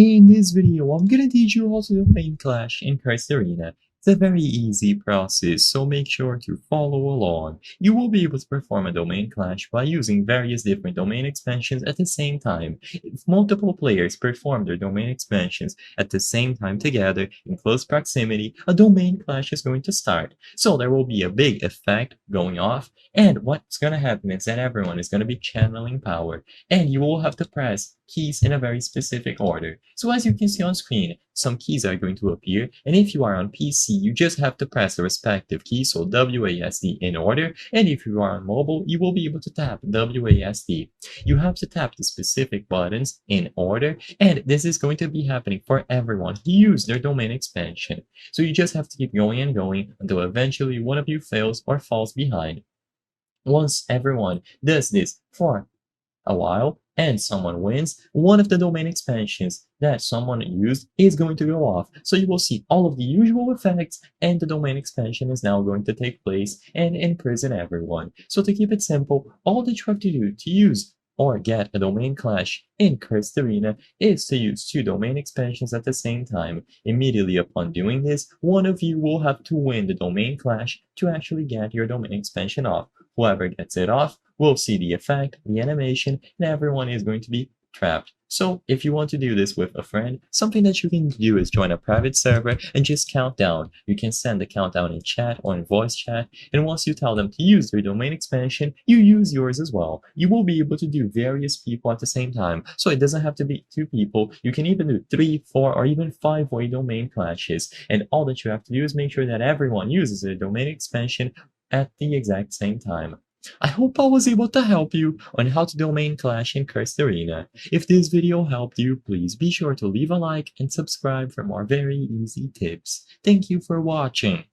In this video, I'm gonna teach you how to domain clash in Christ Arena. It's a very easy process, so make sure to follow along. You will be able to perform a domain clash by using various different domain expansions at the same time. If multiple players perform their domain expansions at the same time together in close proximity, a domain clash is going to start. So there will be a big effect going off, and what's gonna happen is that everyone is gonna be channeling power, and you will have to press keys in a very specific order. So as you can see on screen, some keys are going to appear, and if you are on PC, you just have to press the respective key, so WASD in order, and if you are on mobile, you will be able to tap WASD. You have to tap the specific buttons in order, and this is going to be happening for everyone who use their domain expansion. So you just have to keep going and going until eventually one of you fails or falls behind. Once everyone does this for a while and someone wins, one of the domain expansions that someone used is going to go off. So you will see all of the usual effects, and the domain expansion is now going to take place and imprison everyone. So to keep it simple, all that you have to do to use or get a domain clash in Cursed Arena is to use two domain expansions at the same time. Immediately upon doing this, one of you will have to win the domain clash to actually get your domain expansion off. Whoever gets it off will see the effect, the animation, and everyone is going to be trapped. So if you want to do this with a friend, something that you can do is join a private server and just count down. You can send the countdown in chat or in voice chat, and once you tell them to use their domain expansion, you use yours as well. You will be able to do various people at the same time, so it doesn't have to be two people. You can even do 3, 4, or even 5-way domain clashes, and all that you have to do is make sure that everyone uses their domain expansion at the exact same time. I hope I was able to help you on how to domain clash in Cursed Arena. If this video helped you, please be sure to leave a like and subscribe for more very easy tips. Thank you for watching.